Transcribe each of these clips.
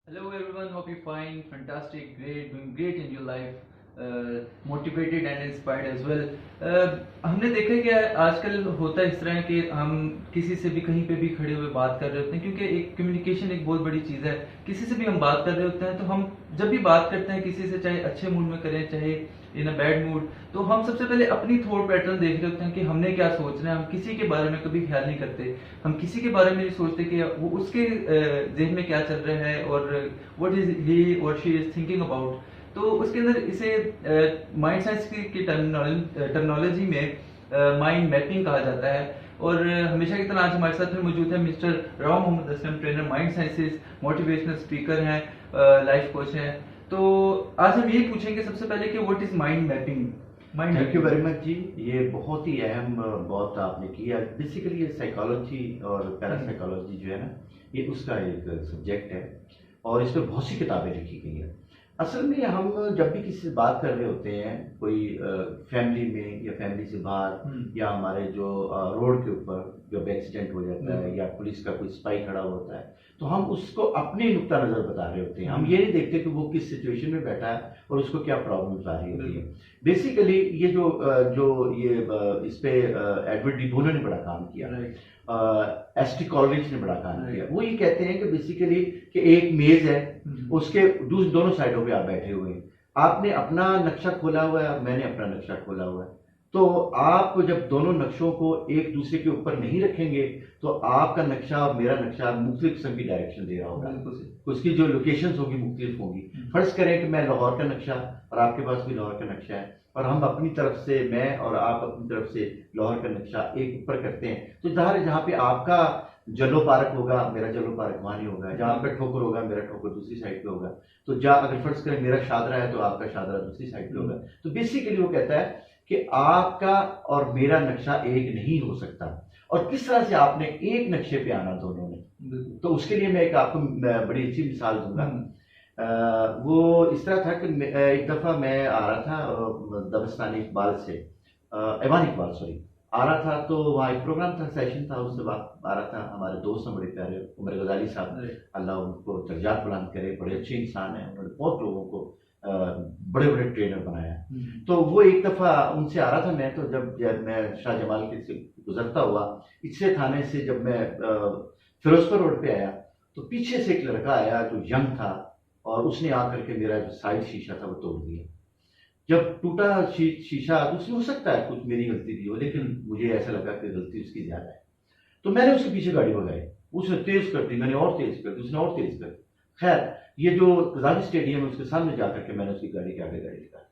Hello everyone, hope you fine, fantastic, great, doing great in your life, motivated and inspired as well. हमने देखा कि आजकल होता इस तरह है कि हम किसी से भी कहीं पे भी खड़े हुए बात कर रहे होते हैं, क्योंकि एक कम्युनिकेशन एक बहुत बड़ी चीज़ है। किसी से भी हम बात कर रहे होते हैं तो हम जब भी बात करते हैं किसी से, चाहे अच्छे मूड में करें चाहे इन अ बैड मूड, तो हम सबसे पहले अपनी थॉट पैटर्न देख रहे होते हैं कि हमने क्या सोचना है। हम किसी के बारे में कभी ख्याल नहीं करते, हम किसी के बारे में नहीं सोचते कि वो उसके जहन में क्या चल रहा है और व्हाट इज ही और शी इज थिंकिंग अबाउट। तो उसके अंदर इसे माइंड साइंस की टर्मिनोलॉजी में माइंड मैपिंग कहा जाता है। और हमेशा की तरह आज हमारे साथ में मौजूद है Mister Rao Mohammad Aslam, trainer, mind sciences, motivational speaker हैं, लाइफ कोच हैं। तो आज हम ये पूछेंगे सबसे पहले कि what is mind mapping. Thank you very much जी। ये बहुत ही अहम बात आपने किया। बेसिकली ये साइकोलॉजी और पैरासाइकोलॉजी जो है ना, ये उसका एक सब्जेक्ट है और इस पर बहुत सी किताबें लिखी गई हैं। असल में हम जब भी किसी से बात कर रहे होते हैं, कोई फैमिली में या फैमिली से बाहर या हमारे जो रोड के ऊपर जब एक्सीडेंट हो जाता है या पुलिस का कोई सिपाही खड़ा होता है, तो हम उसको अपनी नुक्ता नज़र बता रहे होते हैं। हम ये नहीं देखते कि वो किस सिचुएशन में बैठा है और उसको क्या प्रॉब्लम्स आ रही होती है। बेसिकली ये इस पे एडवर्ड डी बोनो ने बड़ा काम किया, एसटी कॉलरिज ने बड़ा काम किया। वो ये कहते हैं कि बेसिकली कि एक मेज है, उसके दोनों साइडों पे आप बैठे हुए हैं, आपने अपना नक्शा खोला हुआ है, मैंने अपना नक्शा खोला हुआ है। तो आप जब दोनों नक्शों को एक दूसरे के ऊपर नहीं रखेंगे तो आपका नक्शा और मेरा नक्शा मुख्तलिफ किस्म की डायरेक्शन दे रहा होगा, उसकी जो लोकेशंस होगी मुख्तलिफ होंगी। फर्ज करें कि मैं लाहौर का नक्शा और आपके पास भी लाहौर का नक्शा है और हम अपनी तरफ से, मैं और आप अपनी तरफ से लाहौर का नक्शा एक ऊपर करते हैं, तो ज़ाहिर है जहाँ पे आपका जलो पार्क होगा मेरा जलो पार्क वहाँ नहीं होगा, जहाँ आपका ठोकर होगा मेरा ठोकर दूसरी साइड पे होगा। तो अगर फर्ज करें मेरा शादरा है तो आपका शादरा दूसरी साइड पे होगा। तो बेसिकली वो कहता है कि आपका और मेरा नक्शा एक नहीं हो सकता। और किस तरह से आपने एक नक्शे पे आना दोनों ने, तो उसके लिए मैं आपको बड़ी अच्छी मिसाल दूंगा। वो इस तरह था कि एक दफ़ा मैं आ रहा था दबस्तान इकबाल से, ऐवान इकबाल सॉरी, आ रहा था। तो वहाँ एक प्रोग्राम था, सेशन था, उससे बात आ रहा था। हमारे दोस्त हैं बड़े प्यारे, उमर गजाली साहब, अल्लाह उनको दर्जात बुलंद करे, बड़े अच्छे इंसान हैं, उन्होंने बहुत लोगों को बड़े बड़े ट्रेनर बनाया। तो वो एक दफ़ा उनसे आ रहा था मैं, तो जब मैं शाह जमाल के से गुजरता हुआ इससे थाने से, जब मैं फिरोजपुर रोड पे आया, तो पीछे से एक लड़का आया जो यंग था और उसने आकर के मेरा जो साइड शीशा था वो तोड़ दिया। जब टूटा शीशा, तो उसमें हो सकता है कुछ मेरी गलती भी हो, लेकिन मुझे ऐसा लगा कि गलती उसकी ज्यादा है। तो मैंने उसके पीछे गाड़ी भगाई, उसने तेज कर दी, मैंने और तेज कर दी, उसने और तेज कर दी। खैर, ये जो कजारी स्टेडियम है उसके सामने जाकर के मैंने उसकी गाड़ी के आगे गाड़ी लगा दी।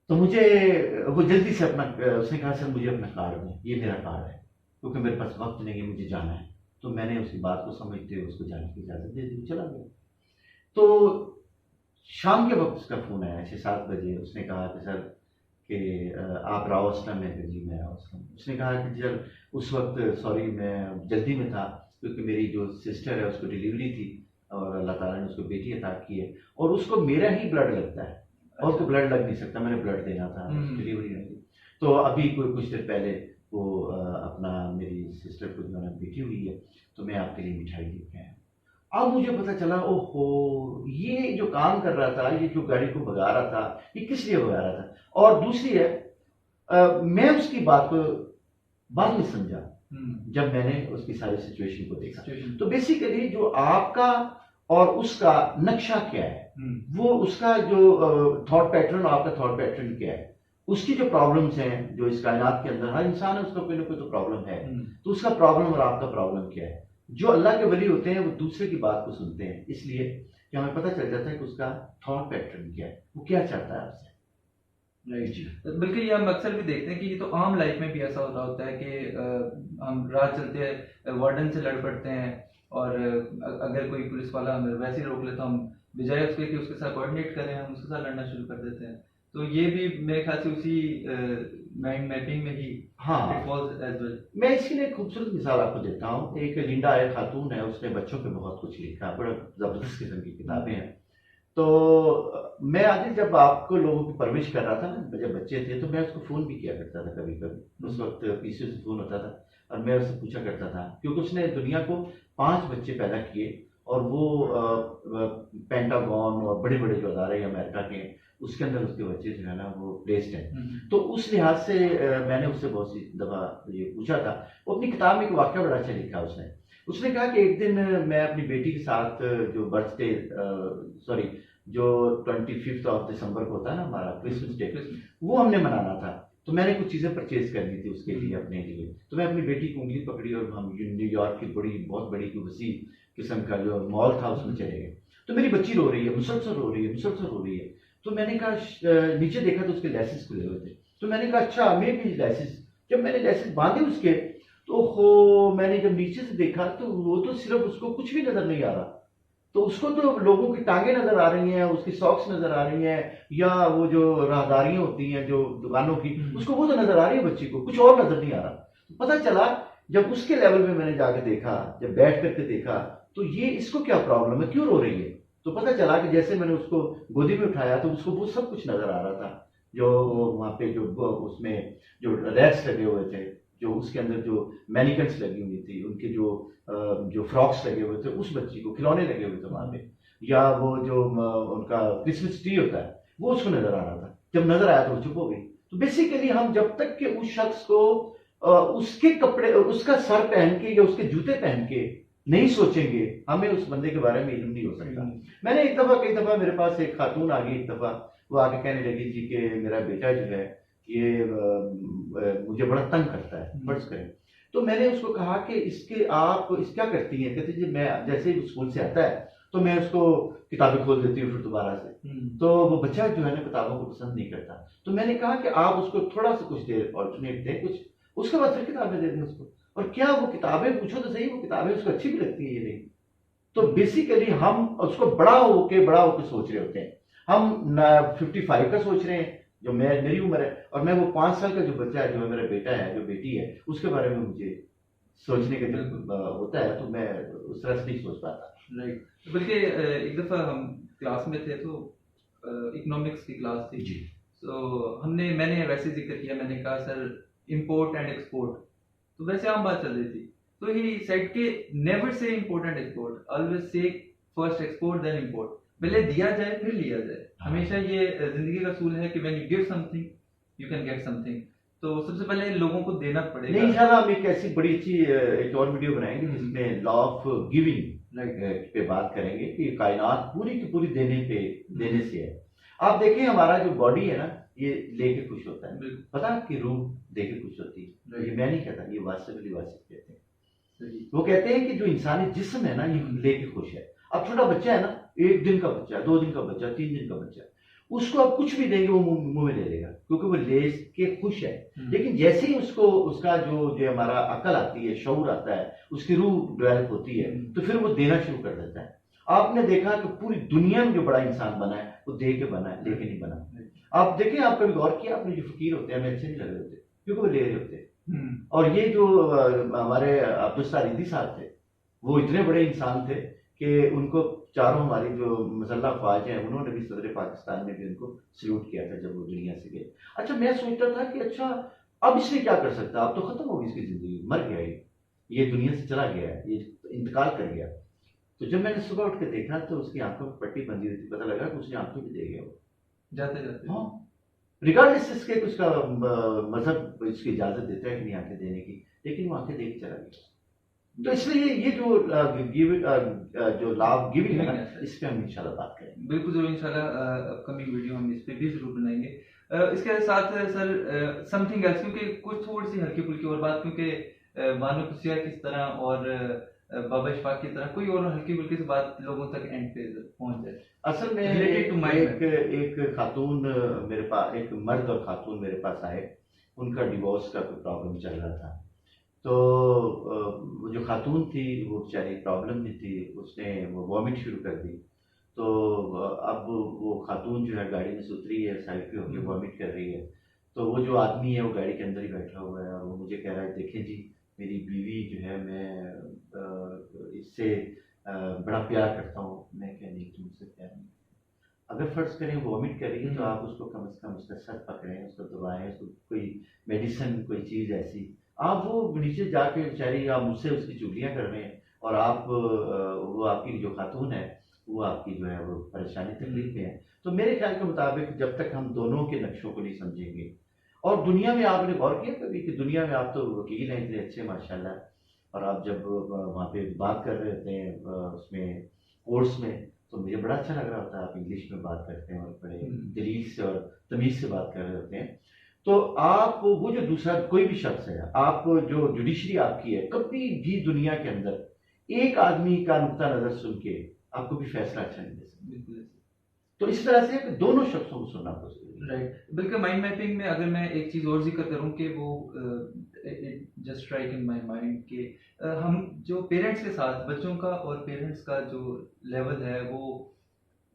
तो मुझे वो जल्दी से अपना, उसने कहा सर मुझे अपना कार्ड दें, ये मेरा कार्ड है, क्योंकि मेरे पास वक्त नहीं है, मुझे जाना है। तो मैंने उसकी बात को समझते हुए उसको जाने की इजाजत दे दी, चला गया। तो शाम के वक्त उसका फ़ोन आया 6-7 बजे। उसने कहा कि सर कि आप राव असलम हैं? जी मैं राव असलम। उसने कहा कि सर उस वक्त सॉरी मैं जल्दी में था, क्योंकि मेरी जो सिस्टर है उसको डिलीवरी थी और अल्लाह ताला ने उसको बेटी अता की है और उसको मेरा ही ब्लड लगता है और उसको ब्लड लग नहीं सकता, मैंने ब्लड देना था, डिलीवरी नहीं थी। तो अभी कुछ देर पहले वो अपना मेरी सिस्टर को जो है बेटी हुई है, तो मैं आपके लिए मिठाई लेके आया। अब मुझे पता चला, ओहो, ये जो काम कर रहा था, ये जो गाड़ी को भगा रहा था, ये किस लिए भगा रहा था। और दूसरी है, मैं उसकी बात को बाद में समझा जब मैंने उसकी सारी सिचुएशन को देखा। तो बेसिकली जो आपका और उसका नक्शा क्या है, वो उसका जो थॉट पैटर्न और आपका थॉट पैटर्न क्या है, उसकी जो प्रॉब्लम्स हैं जो इस कायनात के अंदर हर इंसान है उसका कोई ना कोई तो प्रॉब्लम है। तो उसका प्रॉब्लम और आपका प्रॉब्लम क्या है। जो अल्लाह के वली होते हैं वो दूसरे की बात को सुनते हैं, इसलिए कि हमें पता चल जाता है कि उसका थॉट पैटर्न क्या है, वो क्या चाहता है आपसे। राइट जी, बल्कि ये हम अक्सर भी देखते हैं कि ये तो आम लाइफ में भी ऐसा हो रहा होता है कि हम राह चलते हैं वार्डन से लड़ पड़ते हैं और अगर कोई पुलिस वाला हमें वैसे ही रोक लेता, हम बजाय उसके कि उसके साथ कोऑर्डिनेट करें हम उसके साथ लड़ना शुरू कर देते हैं। तो ये भी मेरे ख्याल से उसी माइंड मैपिंग में ही हाँ, इट फॉल्स एज वेल। मैं इसके लिए एक खूबसूरत मिसाल आपको देता हूँ। एक लिंडा आया खातून है, उसने बच्चों पे बहुत कुछ लिखा, बड़ा जबरदस्त किस्म की किताबें हैं। तो मैं आगे जब आपको लोगों की परवरिश कर रहा था ना, जब बच्चे थे, तो मैं उसको फ़ोन भी किया करता था कभी कभी। उस वक्त पीसी से फ़ोन होता था और मैं उससे पूछा करता था, क्योंकि उसने दुनिया को 5 बच्चे पैदा किए और वो पेंटागन और बड़े बड़े जो अदारे अमेरिका के हैं उसके अंदर उसके बच्चे जो है ना वो प्लेस्ड हैं। तो उस लिहाज से मैंने उससे बहुत सी दफ़ा ये पूछा था। वो अपनी किताब में एक वाक़या बड़ा अच्छा लिखा उसने। उसने कहा कि एक दिन मैं अपनी बेटी के साथ जो बर्थडे सॉरी जो 25 ऑफ दिसंबर को होता है ना हमारा क्रिसमस डे, वो हमने मनाना था। तो मैंने कुछ चीज़ें परचेज करनी थी उसके लिए अपने लिए। तो मैं अपनी बेटी की उंगली पकड़ी और हम न्यूयॉर्क की बहुत बड़ी की वसी किस्म का जो मॉल था उसमें चले गए। तो मेरी बच्ची रो रही है, मुसलसल रो रही है, मुसलसल रो रही है। तो मैंने कहा नीचे देखा तो उसके लेसेस खुले हुए थे। तो मैंने कहा अच्छा मे भी लेसेस। जब मैंने लेसेस बांधे उसके तो हो मैंने जब नीचे से देखा तो वो तो सिर्फ उसको कुछ भी नजर नहीं आ रहा। तो उसको तो लोगों की टांगे नजर आ रही हैं, उसकी सॉक्स नजर आ रही हैं, या वो जो राहदारियां होती हैं जो दुकानों की उसको वो तो नजर आ रही है, बच्ची को कुछ और नजर नहीं आ रहा। पता चला जब उसके लेवल में मैंने जाके देखा, जब बैठ करके देखा तो ये इसको क्या प्रॉब्लम है, क्यों रो रही है। तो पता चला कि जैसे मैंने उसको गोदी में उठाया तो उसको वो सब कुछ नजर आ रहा था। जो वहां पे जो उसमें जो रैक्स लगे हुए थे, जो उसके अंदर जो मैनिकन्स लगी हुई थी, उनके जो फ्रॉक्स लगे हुए थे, उस बच्ची को खिलौने लगे हुए थे वहां पे, या वो जो उनका क्रिसमस ट्री होता है वो उसको नजर आ रहा था। जब नजर आया तो वो चुप हो गई। तो बेसिकली हम जब तक कि उस शख्स को उसके कपड़े उसका सर पहन के या उसके जूते पहन के नहीं सोचेंगे, हमें उस बंदे के बारे में इल्म नहीं हो सकता। मैंने कई दफा मेरे पास एक खातून आ गई, एक दफा वो आके कहने लगी जी कि मेरा बेटा जो है ये मुझे बड़ा तंग करता है, फर्ज करें। तो मैंने उसको कहा कि इसके आप इस क्या करती हैं। कहती जी मैं जैसे ही स्कूल से आता है तो मैं उसको किताबें खोल देती हूँ फिर दोबारा से। तो वो बच्चा जो है ना किताबों को पसंद नहीं करता। तो मैंने कहा कि आप उसको थोड़ा सा कुछ देर ऑल्टरनेट दें कुछ, उसके बाद फिर किताबें दे दें उसको। और क्या वो किताबें पूछो तो सही, वो किताबें उसको अच्छी भी लगती है ये नहीं। तो बेसिकली हम उसको बड़ा होके सोच रहे होते हैं। हम 55 का सोच रहे हैं जो मेरी उम्र है, और मैं वो 5 साल का जो बच्चा है, जो मेरा बेटा है, जो बेटी है, उसके बारे में मुझे सोचने का जब होता है तो मैं उस तरह से नहीं सोच पाता। राइट। बल्कि एक दफा हम क्लास में थे तो इकोनॉमिक्स की क्लास थी जी। तो मैंने वैसे जिक्र किया, मैंने कहा सर इंपोर्ट एंड एक्सपोर्ट, तो वैसे आम बात चल रही थी। तो ही सेड के नेवर से इंपोर्ट एंड एक्सपोर्ट, ऑलवेज से फर्स्ट एक्सपोर्ट देन इंपोर्ट। पहले दिया जाए फिर लिया जाए। हमेशा ये जिंदगी का असूल है कि when you give something you can get something. तो सबसे पहले लोगों को देना पड़ेगा। नहीं इंशाल्लाह हम एक ऐसी बड़ी अच्छी एक और वीडियो बनाएंगे जिसमें लॉ ऑफ गिविंग पे बात करेंगे कि कायनात पूरी की पूरी देने से है। आप देखें हमारा जो बॉडी है ना ये लेके खुश होता है, पता आपकी रूह देके खुश होती है। ये मैं नहीं कहता, ये वास्तविक कहते हैं। वो कहते हैं कि जो इंसानी जिस्म है ना ये लेके खुश है। अब छोटा बच्चा है ना, 1 दिन का बच्चा, 2 दिन का बच्चा, 3 दिन का बच्चा, उसको आप कुछ भी देंगे वो मुंह में ले लेगा क्योंकि वो ले के खुश है। लेकिन जैसे ही उसको उसका जो हमारा अकल आती है, शऊर आता है, उसकी रूह डेवलप होती है तो फिर वो देना शुरू कर देता है। आपने देखा कि पूरी दुनिया में जो बड़ा इंसान बना है वो दे के बना है, लेके नहीं बना। आप देखें, आप कभी गौर किया आपने, जो फकीर होते हैं हमें अच्छे नहीं लग रहे होते क्योंकि वो ले रहे होते हैं। और ये जो हमारे अब्दुल सारिदी साहब थे, वो इतने बड़े इंसान थे कि उनको चारों हमारी जो मसल्ला अफवाज हैं उन्होंने भी सदर पाकिस्तान में भी उनको सल्यूट किया था जब वो दुनिया से गए। अच्छा मैं सोचता था कि अच्छा अब इसने क्या कर सकता, अब तो खत्म हो गई इसकी जिंदगी, मर गया ये दुनिया से चला गया है, ये इंतकाल कर गया। तो जब मैंने सुबह उठ के देखा तो उसकी आंखों में पट्टी बंधी हुई थी, पता लगा कि उसने आंखें भी दे गया वो जाते जाते। हाँ, रिगार्डलेस इसके उसका मजहब इसकी इजाजत देता है कि नहीं आंखें देने की, लेकिन वो आंखें देख चला गया। तो इसलिए ये जो लाभ गिविंग है ना, इस पे हम इंशाल्लाह बात करेंगे। बिल्कुल जरूर, इंशाल्लाह अपकमिंग वीडियो हम इस पे भी जरूर बनाएंगे। इसके साथ सर समथिंग एल्स, क्योंकि कुछ थोड़ी सी हल्की फुल्की और बात, क्योंकि बानो कुसिया किस तरह और बाबा इशफाक की तरह कोई और हल्की फुल्की सी बात लोगों तक एंड पे पहुंच जाए। असल में एक खातून मेरे पास, एक मर्द और खातून मेरे पास आए, उनका डिवोर्स का कोई प्रॉब्लम चल रहा था। तो वो जो खातून थी वो बेचारी प्रॉब्लम में थी, उसने वो वॉमिट शुरू कर दी। तो अब वो खातून जो है गाड़ी में से उतरी है, साइड पे होकर वॉमिट कर रही है। तो वो जो आदमी है वो गाड़ी के अंदर ही बैठा हुआ है और वो मुझे कह रहा है देखें जी मेरी बीवी जो है, मैं इससे बड़ा प्यार करता हूँ। मैं कह नहीं तुम मुझसे प्यार नहीं, अगर फर्ज करें वॉमिट कर रही है तो आप उसको कम से कम उसका सर पकड़ें, उसको दबाएं, उसको कोई मेडिसिन कोई चीज़ ऐसी। आप वो नीचे जाके बेचारी आप मुझसे उसकी चुगलियाँ कर रहे हैं। और आप वो आपकी जो खातून है वो आपकी जो है वो परेशानी तकलीफ में है। तो मेरे ख्याल के मुताबिक जब तक हम दोनों के नक्शों को नहीं समझेंगे, और दुनिया में आपने गौर किया कभी कि दुनिया में आप तो वकील हैं इतने अच्छे माशाल्लाह, और आप जब वहाँ पे बात कर रहे होते हैं उसमें कोर्स में, तो मुझे बड़ा अच्छा लग रहा होता है आप इंग्लिश में बात करते हैं और बड़े दलील से और तमीज़ से बात कर रहे होते हैं। तो आप वो जो दूसरा कोई भी शख्स है, आप जो जुडिशरी आपकी है, कभी भी दुनिया के अंदर एक आदमी का नुक्ता नज़र सुन के आपको भी फैसला अच्छा नहीं दे सकते। बिल्कुल। तो इस तरह से दोनों शख्सों को सुनना बहुत जरूरी है। राइट, बल्कि माइंड मैपिंग में अगर मैं एक चीज़ और जिक्र करूं कि वो just strike in my mind कि हम जो पेरेंट्स के साथ बच्चों का और पेरेंट्स का जो लेवल है वो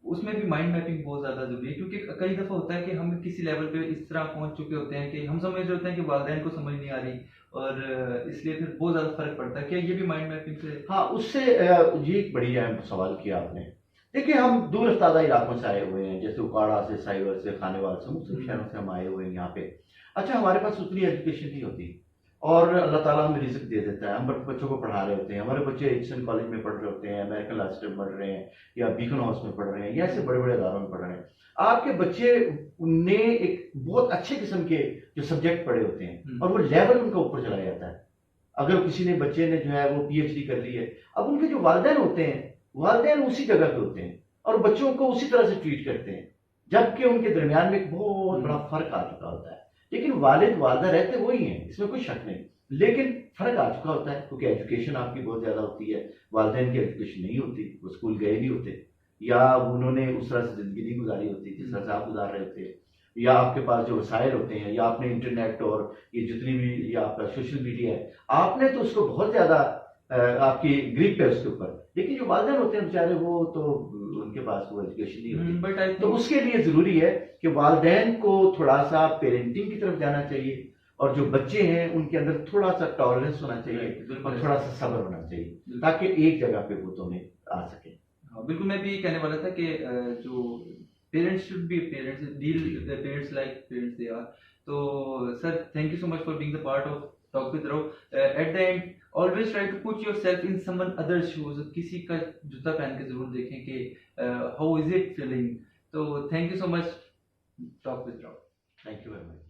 उसमें भी माइंड मैपिंग बहुत ज़्यादा ज़रूरी है, क्योंकि कई दफ़ा होता है कि हम किसी लेवल पे इस तरह पहुंच चुके होते हैं कि हम समझ रहे होते हैं कि वालिदैन को समझ नहीं आ रही, और इसलिए फिर बहुत ज़्यादा फर्क पड़ता है। क्या ये भी माइंड मैपिंग से? हाँ, उससे ये एक बड़ी अहम सवाल किया आपने। देखिए, हम दूर दराज़ इलाकों से आए हुए हैं, जैसे उकाड़ा से, साहिवाल से, खानेवाल से, मुख्तलिफ शहरों से हम आए हुए हैं यहाँ पे। अच्छा, हमारे पास उतनी एजुकेशन नहीं होती, और अल्लाह ताला हमें रिज़्क दे देता है। हम बच्चों को पढ़ा रहे होते हैं, हमारे बच्चे एडिसन कॉलेज में पढ़ रहे होते हैं, अमेरिकन लास्ट में पढ़ रहे हैं, या बीकन हाउस में पढ़ रहे हैं, या ऐसे बड़े-बड़े इदारों में पढ़ रहे हैं। आपके बच्चे ने एक बहुत अच्छे किस्म के जो सब्जेक्ट पढ़े होते हैं, और वो लेवल उनका ऊपर चला जाता है। अगर किसी ने बच्चे ने जो है वो पीएचडी कर ली है, अब उनके जो वालिदैन होते हैं, वालिदैन उसी जगह पे होते हैं और बच्चों को उसी तरह से ट्रीट करते हैं, जबकि उनके दरमियान में एक बहुत बड़ा फर्क आ चुका होता है। लेकिन वालिद वालदा रहते वही हैं, इसमें कोई शक नहीं, लेकिन फर्क आ चुका होता है क्योंकि एजुकेशन आपकी बहुत ज्यादा होती है, वालिदैन की एजुकेशन नहीं होती, वो स्कूल गए नहीं होते, या उन्होंने उस तरह से जिंदगी नहीं गुजारी होती जिस तरह से आप गुजार रहे थे, या आपके पास जो वसाइल होते हैं, या आपने इंटरनेट और ये जितनी भी ये आपका सोशल मीडिया है, आपने तो उसको बहुत ज्यादा आपकी ग्रिप है उसके ऊपर, लेकिन जो वालिदैन होते हैं बेचारे वो तो उनके पास वो एजुकेशन नहीं होती। बट आई तो उसके लिए जरूरी है कि वालिदैन को थोड़ा सा पेरेंटिंग की तरफ जाना चाहिए, और जो बच्चे हैं उनके अंदर थोड़ा सा टॉलरेंस होना चाहिए और थोड़ा सा सब्र होना चाहिए, ताकि एक जगह पे वो दोनों आ सके। हाँ, बिल्कुल, मैं भी कहने वाला था कि जो parents should be parents, deal the parents like parents they are. तो sir, thank you so much for being the part of talk with Rao. At the end always try to put yourself in someone other shoes, किसी का जूता पहन के जरूर देखें कि how is it feeling. तो thank you so much, talk with Rao. Thank you very much.